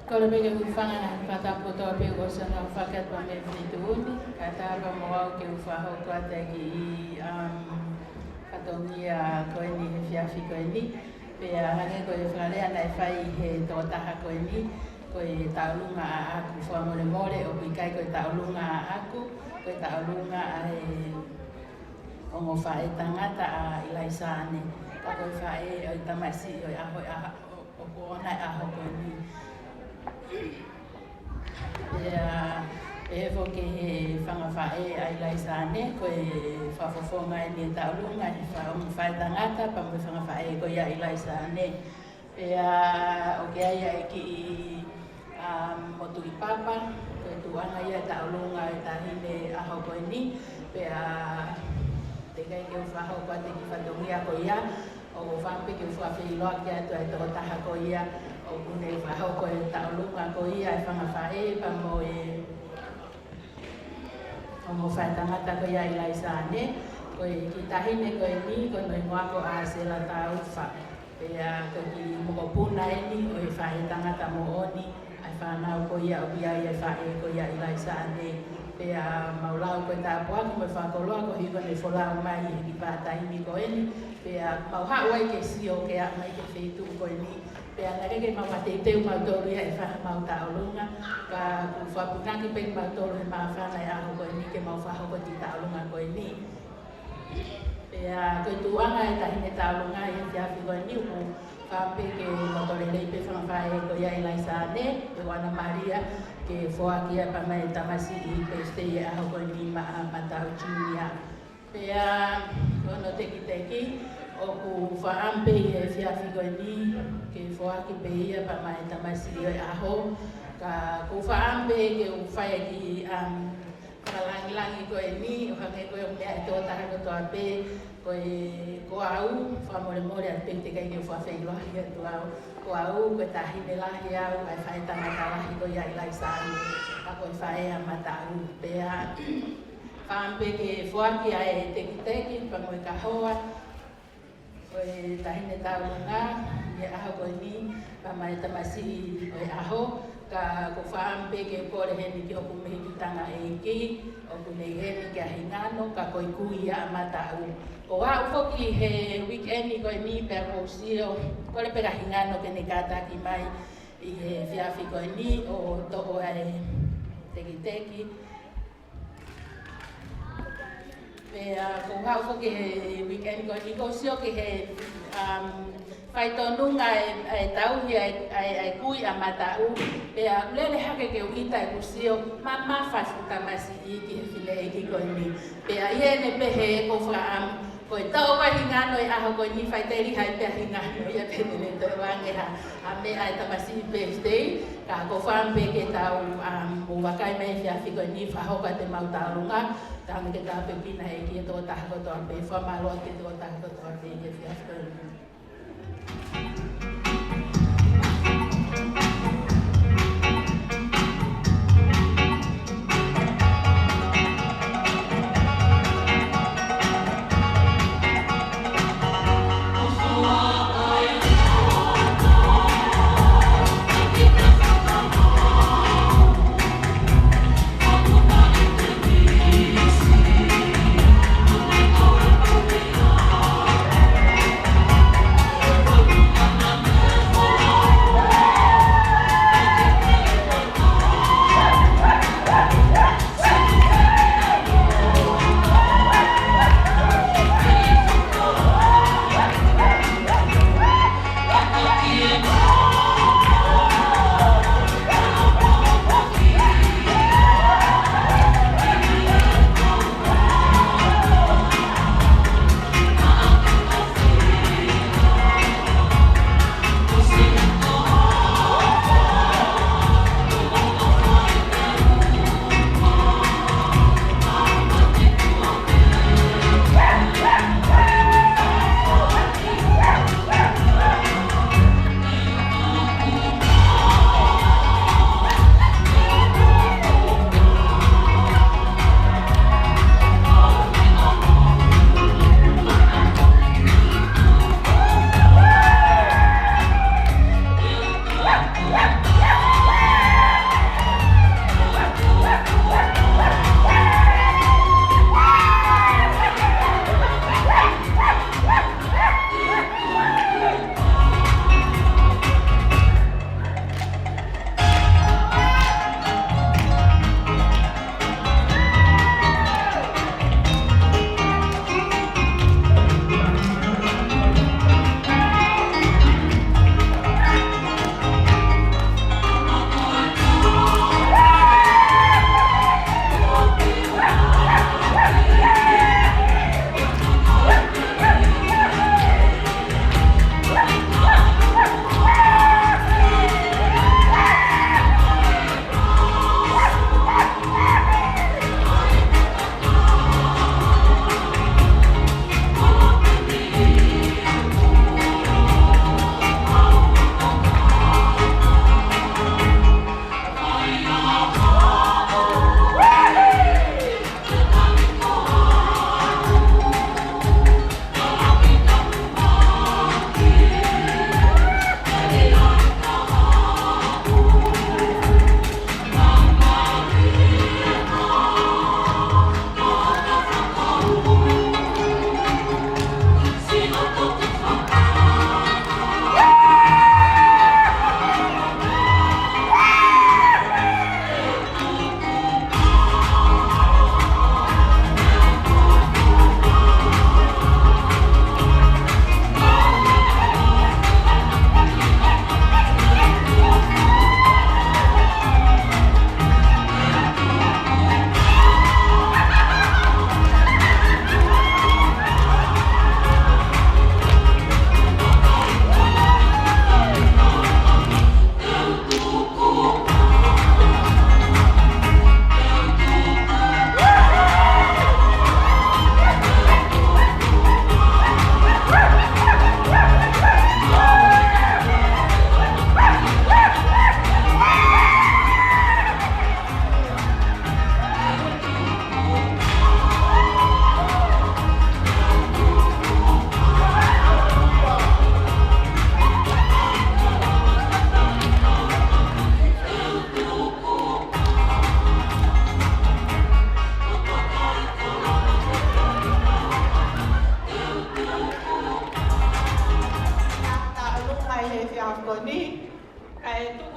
Ko le peke ufanga na pata poto pe ko sa na fakat pa me fituuni kata pa mo ke ufaho ko ata ki katongia ko ni fia fi ko ni pe hane ko e frale ana fai he to taha ko ni ko e taulunga aku fa mo le mole o kai ko taulunga aku ko taulunga ai o mo fa e tangata a ilaisane ka ko fa e o tamasi o aho o ko na aho ko ni e vo ke fanga fa e ai laisane ko e fa fofonga ni taulunga ni fa o fa tangata pa mo fanga fa e ko ya ilaisane e o ke ai ki mo tu papa ko tu ana ya taulunga e tahine a ho ko ni pe te kai ke fa ho ko te ki fa dongia ko ya o fa pe ke fa fe lo ke to e to ta ha ko ya o kune fa ho ko taulunga ko ia e fanga fa e pa mo e o mo fa tangata ko ia ilaisane ko e ki tahine ko e ni ko no mo ko a se la tau fa pe a ko ki mo ko puna e ni o e fa tangata mo oni ai fa na ko ia o ia e fa e ko ia ilaisane pe a maulau ko ta po ko fa ko lo ko hi ko ne fola mai ki pa ta ni ko e pe a mau ha wai ke si o ke a mai ke fe tu ko ni pe ana ke ma te te ma to ri ai fa ma ta olunga ka ku fa pu na ki pe ma to ri ma fa na ya ko ni ke ma fa ko ti ta olunga ko ni pe a ko tu anga ta ni ta olunga e ya fi ko ni ku fa pe ke ma to le pe fa fa e ko ya ila sa ne e wana maria ke fo aki pa mai ta masi i pe ste ya ko ni ma Matau junia pe a ko no te ki o ku whaampe e whiawhi koe ni ke whaaki pe ia pa mai tamasi o aho ka ku whaampe ke u whaia ki kalangilangi koe ni o hange koe o mea e tō taha ko toa pe koe ko au whamore more a pe te kai ke whawhi lohi a tu au ko au koe tahine lahi au ai whae tangata lahi koe ai lai sāni a koe whae a Matau pe a whaampe ke whaaki ai te ki pa moe ka hoa o e tahine taulunga e aho koe ni pa mai tamasi o e aho ka ko whaampe ke kore heni ki oku mehi ki tanga e ki oku nei heni ki a hingano ka koe kui a Matau o a ufoki he weekend koe ni pe a sio kore pera hingano ke ne kataki mai i he whiawhi koe ni o toho ai teki pe ko hau fo ke weekend ko ni ko sio ke he fai tonunga e tau hi ai kui a Matau pe a lele hake ke uita ku sio mama fa futa masi ki file ki ko ni pe a yene pe he ko fra ko tau wa hingano e aho ko ni fai teri hai pe hingano ia pe ne to wange ha a me ai tamasi birthday ka ko fan pe ke tau o wakai mai fia fi ko ni fa ho ka te mau taurunga ta me ke ta pe pina e ki to ta ko to pe fa ma lo ke to ta ko to pe ke fia ko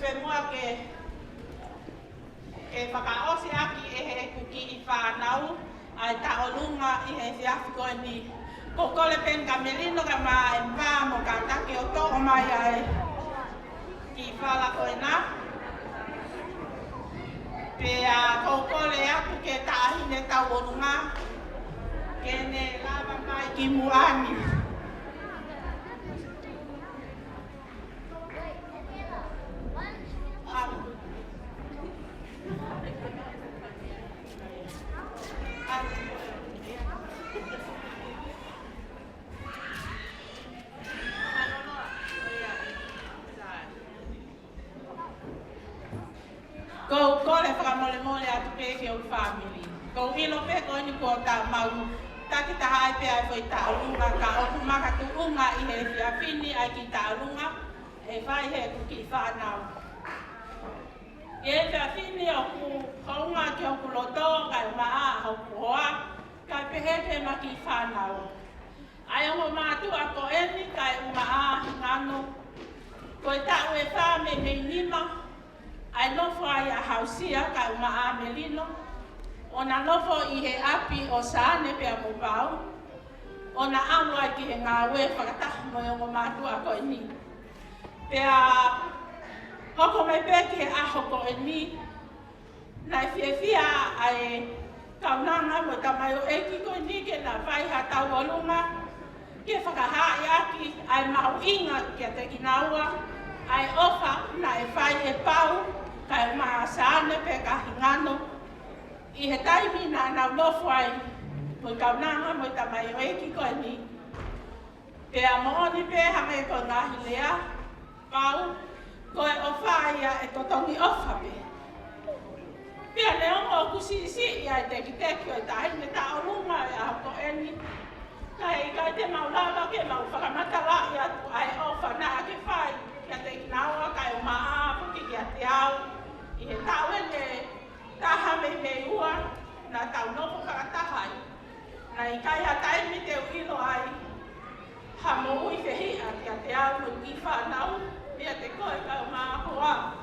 whenua ke whakaosi aki e he kuki I whanau ai taolunga I he whiawhiko ni kokole pen ka melino ka ma e mā mo ka take o tō mai ai ki whala koe nā. Pea kokole aku ke tāhine tau onunga kene lava mai ki muani. Ko le whakamole mole atu peke o family. Ko ilo peke o ni ko ta mau. Taki ta hai pe ai foi ta alunga ka o kumaka tu unga I he whiawhini ai ki ta alunga. E whai he kuki whanau. E whiawhini o ku haunga ki o ku loto kai maa o ku hoa. Kai pehe pe ma ki whanau. Ai o mātu a ko eni kai maa ngano. Ko e ta ue wha me nima. Ai nofo ai a hausia ka umaa melino. Ona nofo I he api o saane pe a mopau. Ona anu ai ki he ngā ue whakataha mo o ngō mātua ko e ni. Pea hoko mai pe ki he ahoko e ni. Nai whiawhia ai kaunanga mo tamai o eki ko e ni ke nā whaiha tau olunga. Ke whakahae aki ai mau inga ki a te kinaua. Ai ofa na e whai e pau. Kai maa saane pe ka hingano. I he taimi nā nau nofu ai. Mo kaunanga mo tamai o eki koe ni. Pea mooni pe hame ko Ngaahi lea. Pau. Koe o whaia e totongi ofa pe. Pea neongo o kusisi ia e teki teki o tahine ta orunga e a ko eni. Kai te maulava ke mau whakamatala I atu ai ofa na ake whai. Kia te kinaua kai o maa puki kia te au. I he tau ene taha me ua na tau noko whakatahai. Na I kai a taimi te uilo ai. Ha mo ui whehia kia te au no ki whanau. Ia te koe kai o maa hoa.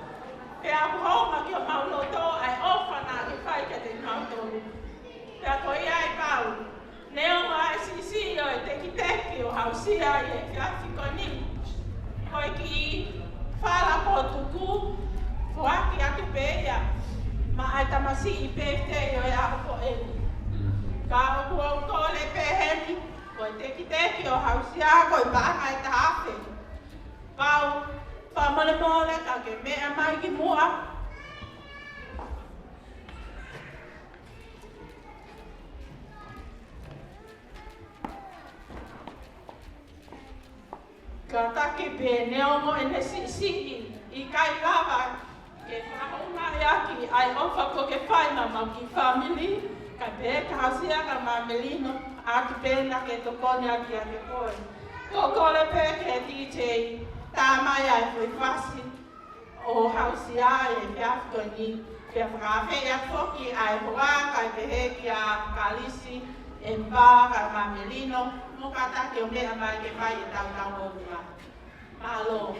Pea huhonga ki o mauloto ai ofa na ke whai kia te mautolu. Pea koe ai pau. Neonga ai sisi o e teki teki o hausia I e whiawhiko ni. Koe ki whala po tuku, whaki atu pēia, ma ai tamasi I pēte o e ahoko eni. Ka oku o kōle pēheni, koe teki teki o hausia, koe pānga I tahawhi. Pau, whamole mole ka ke mea mai ki mua. Ka take pe neongo ene si I kai lava ke whakaunga e aki ai ofa ko ke whaina mau ki family ka pe ka hausia ka mamelino atu pēna ke tokone aki a ke koe. Ko kole pe ke DJ tā mai ai fui whasi o hausia e whiawhiko ni ke whakawhea whoki ai hoa kai pe he ki a kalisi e mbā ka mamelino mo ka take o mea mai ke mai e tau tau o mua. Malo.